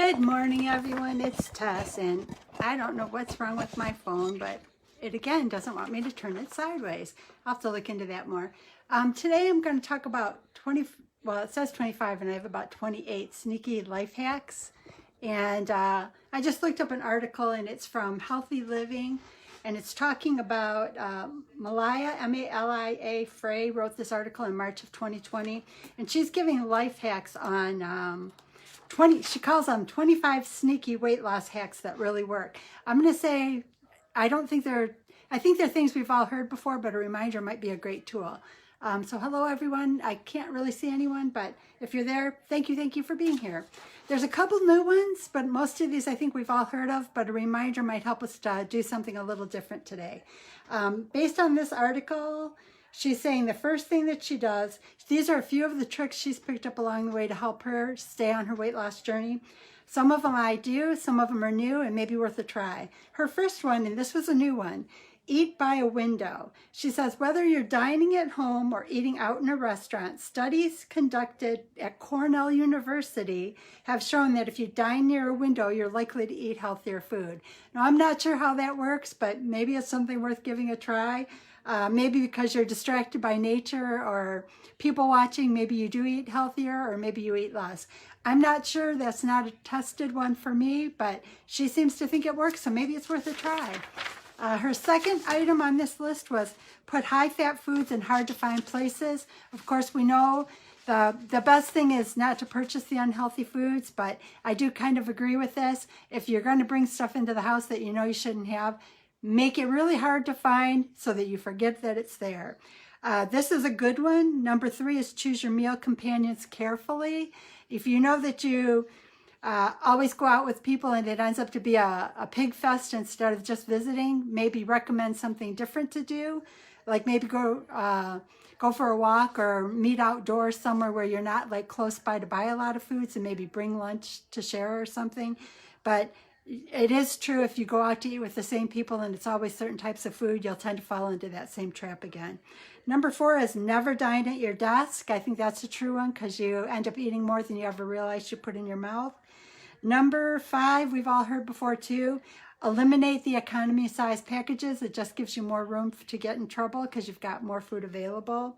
Good morning, everyone. It's Tess, and I don't know what's wrong with my phone, but it again doesn't want me to turn it sideways. I'll have to look into that more. Today I'm going to talk about 20, well, it says 25, and I have about 28 sneaky life hacks. And I just looked up an article, and it's from Healthy Living, and it's talking about Malia, M-A-L-I-A Frey wrote this article in March of 2020, and she's giving life hacks on 20, she calls them 25 sneaky weight loss hacks that really work. I'm going to say, I think they're things we've all heard before, but a reminder might be a great tool. So hello, everyone. I can't really see anyone, but if you're there, thank you for being here. There's a couple new ones, but most of these I think we've all heard of, but a reminder might help us to do something a little different today. Based on this article, she's saying the first thing that she does, these are a few of the tricks she's picked up along the way to help her stay on her weight loss journey. Some of them I do, some of them are new and maybe worth a try. Her first one, and this was a new one, eat by a window. She says, whether you're dining at home or eating out in a restaurant, studies conducted at Cornell University have shown that if you dine near a window, you're likely to eat healthier food. Now, I'm not sure how that works, but maybe it's something worth giving a try. Maybe because you're distracted by nature or people watching, maybe you do eat healthier or maybe you eat less. I'm not sure. That's not a tested one for me, but she seems to think it works, so maybe it's worth a try. Her second item on this list was put high-fat foods in hard-to-find places. Of course, we know the best thing is not to purchase the unhealthy foods, but I do kind of agree with this. If you're going to bring stuff into the house that you know you shouldn't have, make it really hard to find so that you forget that it's there. This is a good one. Number 3 is choose your meal companions carefully. If you know that you always go out with people and it ends up to be a pig fest instead of just visiting, maybe recommend something different to do, like maybe go for a walk or meet outdoors somewhere where you're not like close by to buy a lot of foods, and maybe bring lunch to share or something. But it is true, if you go out to eat with the same people and it's always certain types of food, you'll tend to fall into that same trap again. Number 4 is never dine at your desk. I think that's a true one because you end up eating more than you ever realized you put in your mouth. Number 5, we've all heard before too, eliminate the economy size packages. It just gives you more room to get in trouble because you've got more food available.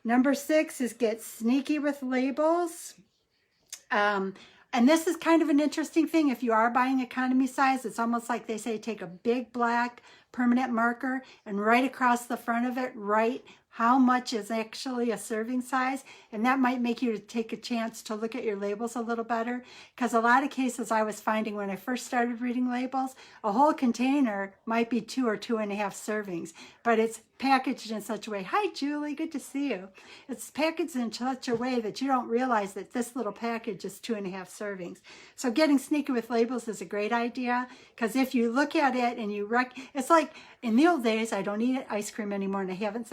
Number 6 is get sneaky with labels. And this is kind of an interesting thing. If you are buying economy size, it's almost like they say take a big black permanent marker and right across the front of it, write how much is actually a serving size. And that might make you take a chance to look at your labels a little better. Because a lot of cases I was finding when I first started reading labels, a whole container might be 2 or 2.5 servings, but it's packaged in such a way. Hi, Julie, good to see you. It's packaged in such a way that you don't realize that this little package is 2.5 servings. So getting sneaky with labels is a great idea, because if you look at it and it's like in the old days, I don't eat ice cream anymore, and I haven't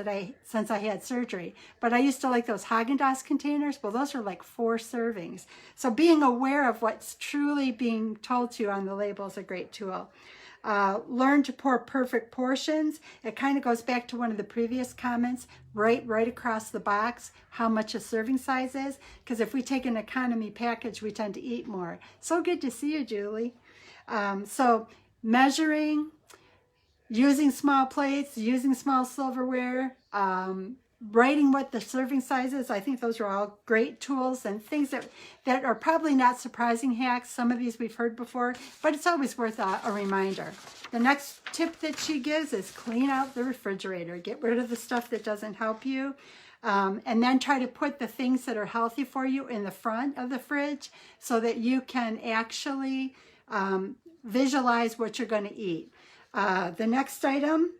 since I had surgery, but I used to like those Haagen-Dazs containers. Well, those are like 4 servings. So being aware of what's truly being told to you on the label is a great tool. Learn to pour perfect portions. It kind of goes back to one of the previous comments, right across the box, how much a serving size is. Because if we take an economy package, we tend to eat more. So good to see you, Julie. So measuring, using small plates, using small silverware, writing what the serving size is. I think those are all great tools and things that are probably not surprising hacks. Some of these we've heard before, but it's always worth a reminder. The next tip that she gives is clean out the refrigerator. Get rid of the stuff that doesn't help you. And then try to put the things that are healthy for you in the front of the fridge so that you can actually visualize what you're going to eat. The next item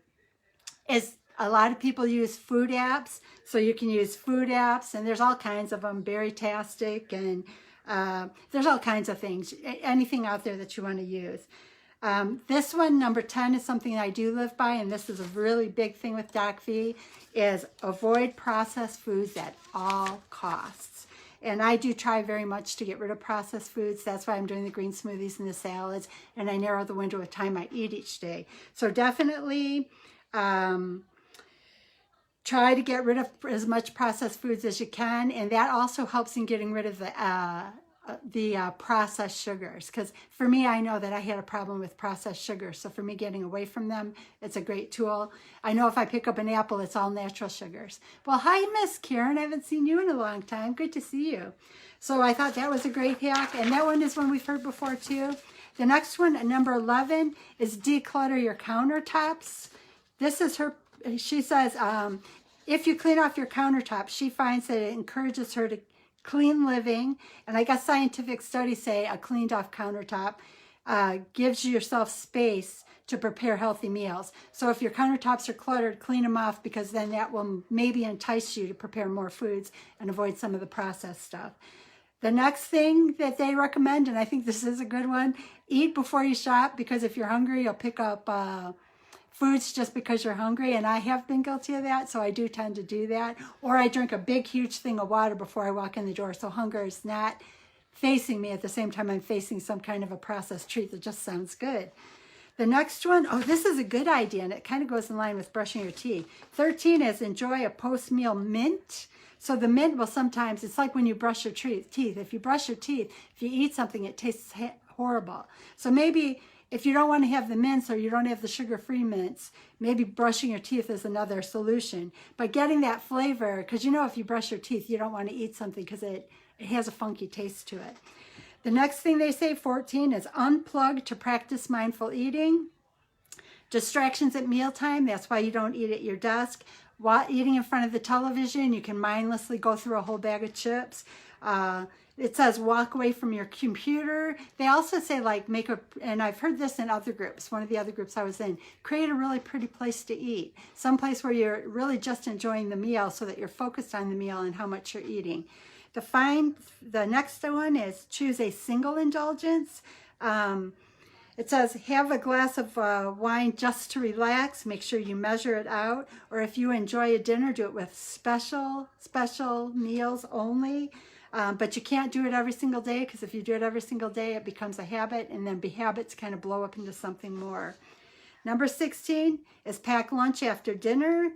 is, a lot of people use food apps, so you can use food apps, and there's all kinds of them, Berrytastic, and there's all kinds of things, anything out there that you want to use. This one, number 10, is something I do live by, and this is a really big thing with Doc V, is avoid processed foods at all costs. And I do try very much to get rid of processed foods. That's why I'm doing the green smoothies and the salads, and I narrow the window of time I eat each day. So definitely try to get rid of as much processed foods as you can, and that also helps in getting rid of the processed sugars, because for me, I know that I had a problem with processed sugars. So for me, getting away from them, it's a great tool. I know if I pick up an apple, it's all natural sugars. Well, hi, Miss Karen. I haven't seen you in a long time. Good to see you. So I thought that was a great hack. And that one is one we've heard before too. The next one, number 11, is declutter your countertops. This is her, she says, if you clean off your countertops, she finds that it encourages her to clean living. And I guess scientific studies say a cleaned off countertop gives yourself space to prepare healthy meals. So if your countertops are cluttered, clean them off, because then that will maybe entice you to prepare more foods and avoid some of the processed stuff. The next thing that they recommend, and I think this is a good one, eat before you shop, because if you're hungry, you'll pick up foods just because you're hungry, and I have been guilty of that, so I do tend to do that. Or I drink a big, huge thing of water before I walk in the door, so hunger is not facing me at the same time I'm facing some kind of a processed treat that just sounds good. The next one, oh, this is a good idea, and it kind of goes in line with brushing your teeth. 13 is enjoy a post-meal mint. So the mint will sometimes, it's like when you brush your teeth. If you brush your teeth, if you eat something, it tastes horrible. So maybe if you don't want to have the mints, or you don't have the sugar-free mints, maybe brushing your teeth is another solution. But getting that flavor, because you know if you brush your teeth, you don't want to eat something because it has a funky taste to it. The next thing they say, 14, is unplug to practice mindful eating. Distractions at mealtime, that's why you don't eat at your desk. While eating in front of the television, you can mindlessly go through a whole bag of chips. It says walk away from your computer. They also say like and I've heard this in other groups, one of the other groups I was in, create a really pretty place to eat. Someplace where you're really just enjoying the meal so that you're focused on the meal and how much you're eating. The next one is choose a single indulgence. It says have a glass of wine just to relax. Make sure you measure it out. Or if you enjoy a dinner, do it with special meals only. But you can't do it every single day, because if you do it every single day, it becomes a habit, and then habits kind of blow up into something more. Number 16 is pack lunch after dinner.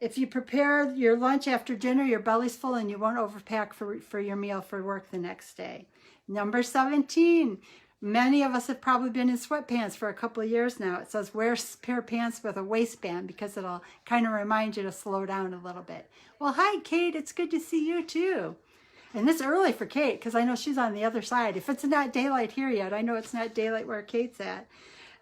If you prepare your lunch after dinner, your belly's full and you won't overpack for your meal for work the next day. Number 17, many of us have probably been in sweatpants for a couple of years now. It says wear a pair of pants with a waistband, because it'll kind of remind you to slow down a little bit. Well, hi, Kate. It's good to see you too. And it's early for Kate, because I know she's on the other side. If it's not daylight here yet, I know it's not daylight where Kate's at.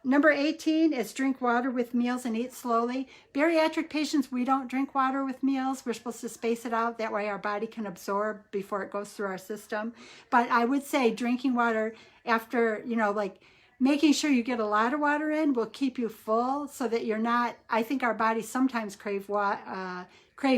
Number 18 is drink water with meals and eat slowly. Bariatric patients, we don't drink water with meals. We're supposed to space it out. That way our body can absorb before it goes through our system. But I would say drinking water after, like making sure you get a lot of water in will keep you full, so that you're not, I think our bodies sometimes crave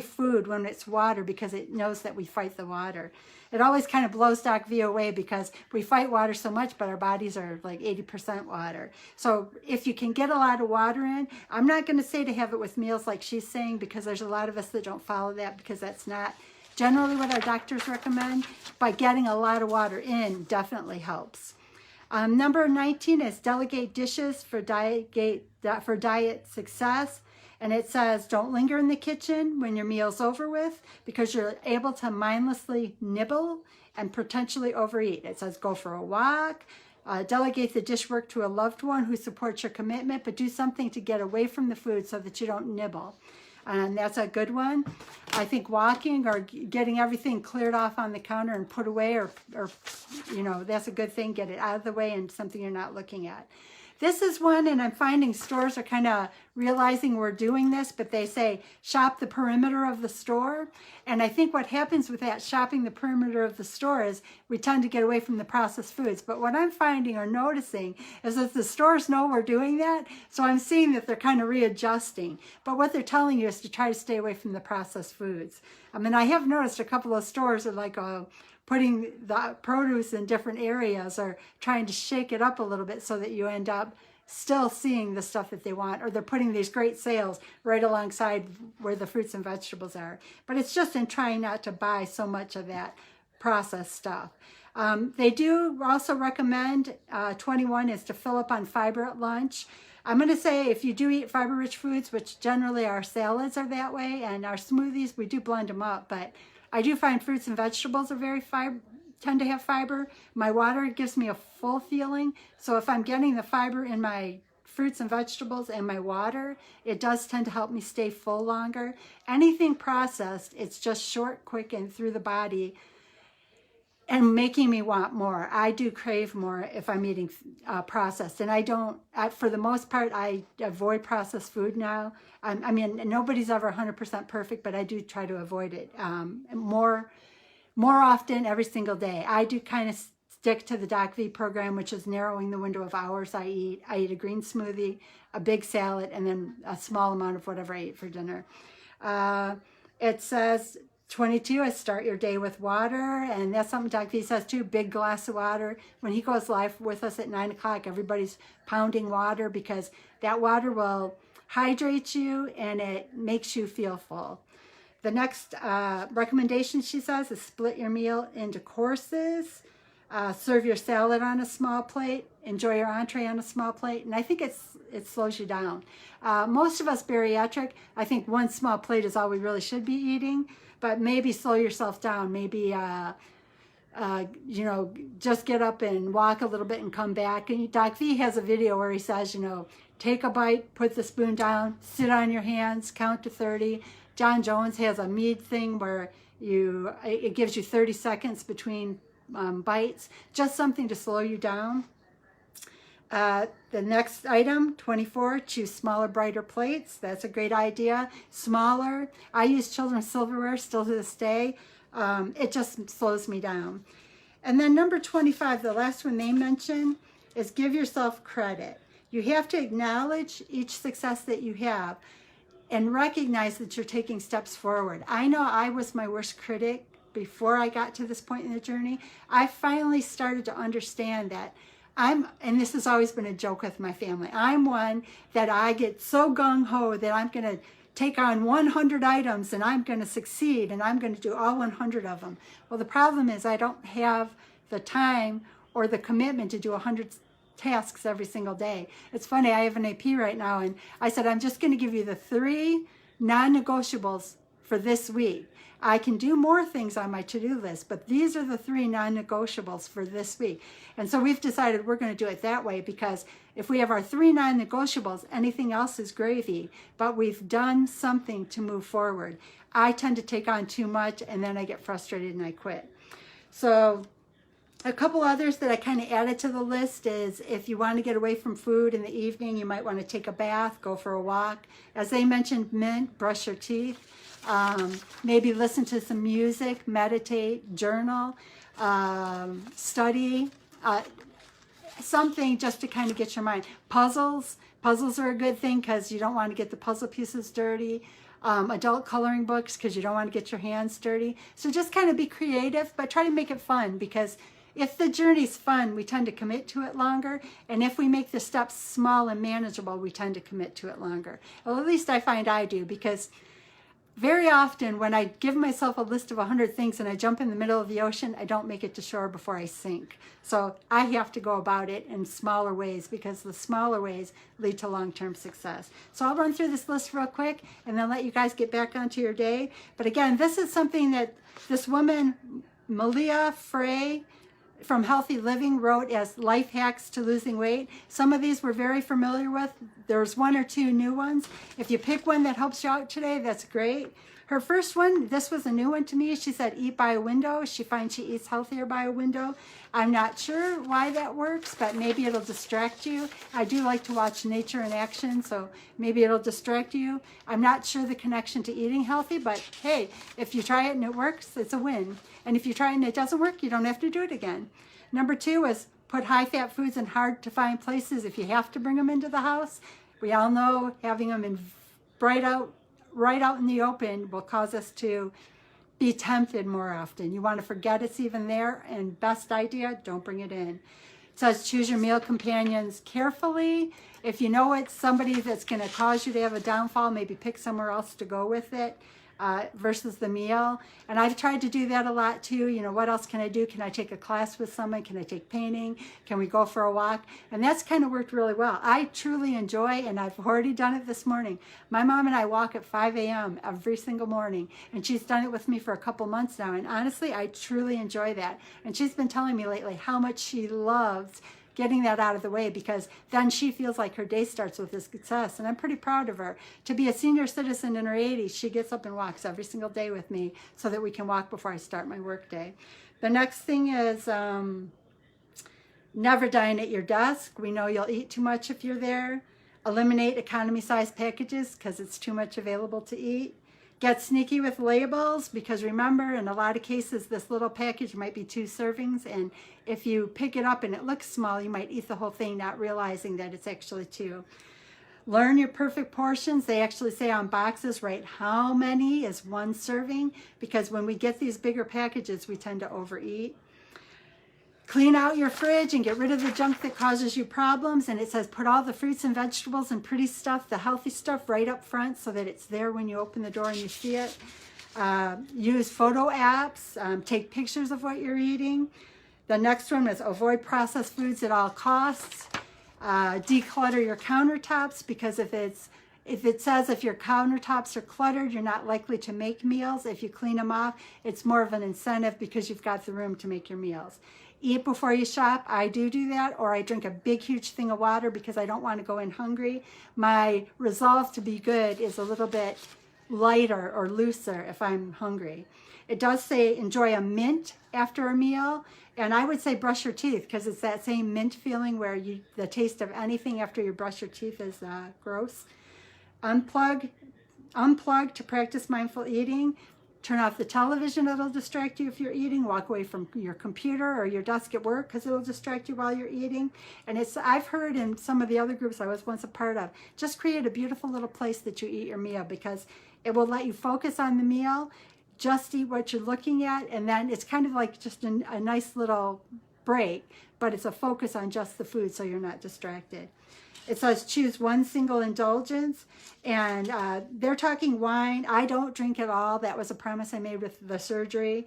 food when it's water, because it knows that we fight the water. It always kind of blows Doc V away, because we fight water so much, but our bodies are like 80% water. So if you can get a lot of water in, I'm not going to say to have it with meals like she's saying, because there's a lot of us that don't follow that, because that's not generally what our doctors recommend. But getting a lot of water in definitely helps. Number 19 is delegate dishes for diet success. And it says, don't linger in the kitchen when your meal's over with, because you're able to mindlessly nibble and potentially overeat. It says, go for a walk, delegate the dish work to a loved one who supports your commitment, but do something to get away from the food so that you don't nibble. And that's a good one. I think walking or getting everything cleared off on the counter and put away, or that's a good thing. Get it out of the way and something you're not looking at. This is one, and I'm finding stores are kind of realizing we're doing this, but they say shop the perimeter of the store. And I think what happens with that shopping the perimeter of the store is we tend to get away from the processed foods. But what I'm finding or noticing is that the stores know we're doing that. So I'm seeing that they're kind of readjusting. But what they're telling you is to try to stay away from the processed foods. I mean, I have noticed a couple of stores are like, putting the produce in different areas, or trying to shake it up a little bit so that you end up still seeing the stuff that they want, or they're putting these great sales right alongside where the fruits and vegetables are. But it's just in trying not to buy so much of that processed stuff. They do also recommend, 21 is to fill up on fiber at lunch. I'm going to say if you do eat fiber-rich foods, which generally our salads are that way, and our smoothies, we do blend them up, but I do find fruits and vegetables are very tend to have fiber. My water gives me a full feeling. So if I'm getting the fiber in my fruits and vegetables and my water, it does tend to help me stay full longer. Anything processed, it's just short, quick, and through the body, and making me want more. I do crave more if I'm eating processed, and I don't, for the most part, I avoid processed food now. I mean, nobody's ever 100% perfect, but I do try to avoid it more often every single day. I do kind of stick to the Doc V program, which is narrowing the window of hours I eat. I eat a green smoothie, a big salad, and then a small amount of whatever I eat for dinner. It says 22 is start your day with water, and that's something Doc V says too, big glass of water. When he goes live with us at 9 o'clock, everybody's pounding water because that water will hydrate you and it makes you feel full. The next recommendation, she says, is split your meal into courses. Serve your salad on a small plate. Enjoy your entree on a small plate. And I think it slows you down. Most of us bariatric, I think one small plate is all we really should be eating. But maybe slow yourself down. Maybe, you know, just get up and walk a little bit and come back. And Doc V has a video where he says, you know, take a bite, put the spoon down, sit on your hands, count to 30. John Jones has a mead thing where it gives you 30 seconds between bites, just something to slow you down. The next item, 24, choose smaller, brighter plates. That's a great idea. Smaller. I use children's silverware still to this day. It just slows me down. And then number 25, the last one they mention, is give yourself credit. You have to acknowledge each success that you have and recognize that you're taking steps forward. I know I was my worst critic before I got to this point in the journey. I finally started to understand that and this has always been a joke with my family, I'm one that I get so gung-ho that I'm going to take on 100 items and I'm going to succeed and I'm going to do all 100 of them. Well, the problem is I don't have the time or the commitment to do 100 tasks every single day. It's funny, I have an AP right now, and I said, I'm just going to give you the 3 non-negotiables for this week. I can do more things on my to-do list, but these are the 3 non-negotiables for this week. And so we've decided we're going to do it that way, because if we have our 3 non-negotiables, anything else is gravy, but we've done something to move forward. I tend to take on too much, and then I get frustrated and I quit. So a couple others that I kind of added to the list is if you want to get away from food in the evening, you might want to take a bath, go for a walk. As they mentioned, mint, brush your teeth. Maybe listen to some music, meditate, journal, study, something just to kind of get your mind. Puzzles are a good thing because you don't want to get the puzzle pieces dirty. Adult coloring books because you don't want to get your hands dirty. So just kind of be creative, but try to make it fun, because if the journey's fun, we tend to commit to it longer. And if we make the steps small and manageable, we tend to commit to it longer. Well, at least I find I do, because very often when I give myself a list of 100 things and I jump in the middle of the ocean, I don't make it to shore before I sink. So I have to go about it in smaller ways, because the smaller ways lead to long-term success. So I'll run through this list real quick and then let you guys get back onto your day. But again, this is something that this woman, Malia Frey, from Healthy Living, wrote as life hacks to losing weight. Some of these we're very familiar with. There's 1 or 2 new ones. If you pick one that helps you out today, that's great. Her first one, this was a new one to me. She said, eat by a window. She finds she eats healthier by a window. I'm not sure why that works, but maybe it'll distract you. I do like to watch nature in action, so maybe it'll distract you. I'm not sure the connection to eating healthy, but hey, if you try it and it works, it's a win. And if you try it and it doesn't work, you don't have to do it again. Number 2 is put high-fat foods in hard-to-find places if you have to bring them into the house. We all know having them in right out in the open will cause us to be tempted more often. You want to forget it's even there, and best idea, don't bring it in. It says choose your meal companions carefully. If you know it's somebody that's going to cause you to have a downfall, maybe pick somewhere else to go with it. versus the meal. And I've tried to do that a lot too. You know, what else can I do? Can I take a class with someone? Can I take painting? Can we go for a walk? And that's kind of worked really well. I truly enjoy, and I've already done it this morning. My mom and I walk at 5 a.m. every single morning, and she's done it with me for a couple months now. And honestly, I truly enjoy that. And she's been telling me lately how much she loves getting that out of the way, because then she feels like her day starts with a success. And I'm pretty proud of her. To be a senior citizen in her 80s, she gets up and walks every single day with me so that we can walk before I start my work day. The next thing is never dine at your desk. We know you'll eat too much if you're there. Eliminate economy-sized packages because it's too much available to eat. Get sneaky with labels, because remember, in a lot of cases, this little package might be 2 servings, and if you pick it up and it looks small, you might eat the whole thing not realizing that it's actually 2. Learn your perfect portions. They actually say on boxes, write how many is 1 serving, because when we get these bigger packages, we tend to overeat. Clean out your fridge and get rid of the junk that causes you problems. And it says put all the fruits and vegetables and pretty stuff, the healthy stuff, right up front so that it's there when you open the door and you see it. Use photo apps. Take pictures of what you're eating. The next one is avoid processed foods at all costs. Declutter your countertops, because if it says if your countertops are cluttered, you're not likely to make meals. If you clean them off, it's more of an incentive because you've got the room to make your meals. Eat before you shop. I do that, or I drink a big, huge thing of water because I don't want to go in hungry. My resolve to be good is a little bit lighter or looser if I'm hungry. It does say enjoy a mint after a meal, and I would say brush your teeth, because it's that same mint feeling where the taste of anything after you brush your teeth is gross. Unplug to practice mindful eating. Turn off the television, it'll distract you if you're eating. Walk away from your computer or your desk at work because it'll distract you while you're eating. And I've heard in some of the other groups I was once a part of, just create a beautiful little place that you eat your meal, because it will let you focus on the meal, just eat what you're looking at, and then it's kind of like just a nice little break, but it's a focus on just the food so you're not distracted. It says choose 1 single indulgence, and they're talking wine. I don't drink at all. That was a promise I made with the surgery.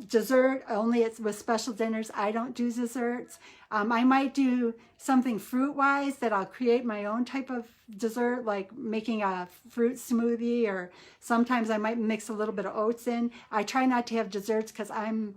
Dessert, only it's with special dinners. I don't do desserts. I might do something fruit-wise that I'll create my own type of dessert, like making a fruit smoothie, or sometimes I might mix a little bit of oats in. I try not to have desserts because I'm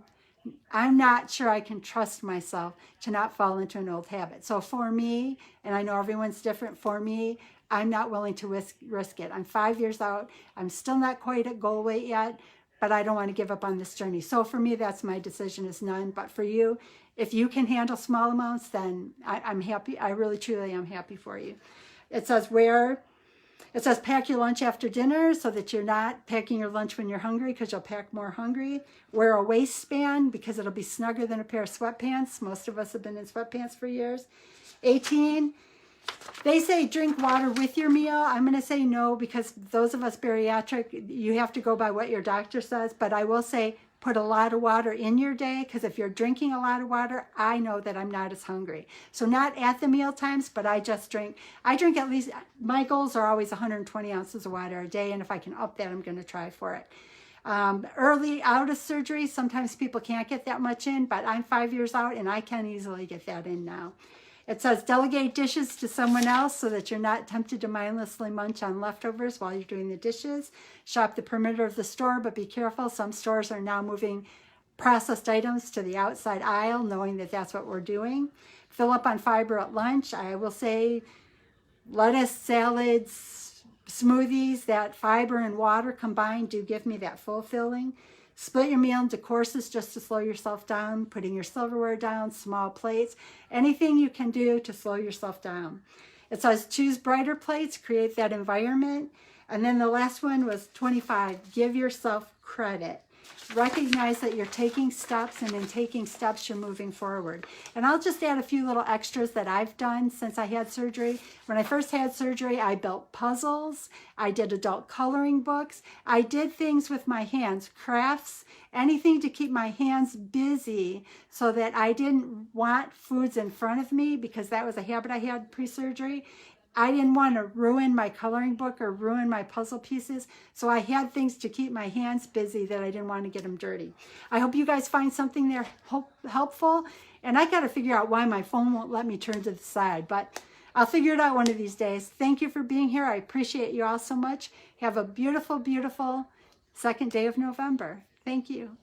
not sure I can trust myself to not fall into an old habit. So for me, and I know everyone's different, for me, I'm not willing to risk it. I'm 5 years out. I'm still not quite at goal weight yet, but I don't want to give up on this journey. So for me, that's my decision, is none. But for you, if you can handle small amounts, then I'm happy. I really, truly am happy for you. It says pack your lunch after dinner so that you're not packing your lunch when you're hungry, because you'll pack more hungry. Wear a waistband because it'll be snugger than a pair of sweatpants. Most of us have been in sweatpants for years. 18, they say drink water with your meal. I'm going to say no, because those of us bariatric, you have to go by what your doctor says. But I will say put a lot of water in your day, because if you're drinking a lot of water, I know that I'm not as hungry. So not at the meal times, but I drink at least, my goals are always 120 ounces of water a day, and if I can up that, I'm going to try for it. Early out of surgery, sometimes people can't get that much in, but I'm 5 years out and I can easily get that in now. It says delegate dishes to someone else so that you're not tempted to mindlessly munch on leftovers while you're doing the dishes. Shop the perimeter of the store, but be careful. Some stores are now moving processed items to the outside aisle, knowing that that's what we're doing. Fill up on fiber at lunch. I will say lettuce, salads, smoothies, that fiber and water combined do give me that full filling. Split your meal into courses just to slow yourself down, putting your silverware down, small plates, anything you can do to slow yourself down. It says choose brighter plates, create that environment. And then the last one was 25, give yourself credit. Recognize that you're taking steps, and in taking steps, you're moving forward. And I'll just add a few little extras that I've done since I had surgery. When I first had surgery, I built puzzles. I did adult coloring books. I did things with my hands, crafts, anything to keep my hands busy so that I didn't want foods in front of me, because that was a habit I had pre-surgery. I didn't want to ruin my coloring book or ruin my puzzle pieces, so I had things to keep my hands busy that I didn't want to get them dirty. I hope you guys find something there helpful, and I got to figure out why my phone won't let me turn to the side, but I'll figure it out one of these days. Thank you for being here. I appreciate you all so much. Have a beautiful, beautiful second day of November. Thank you.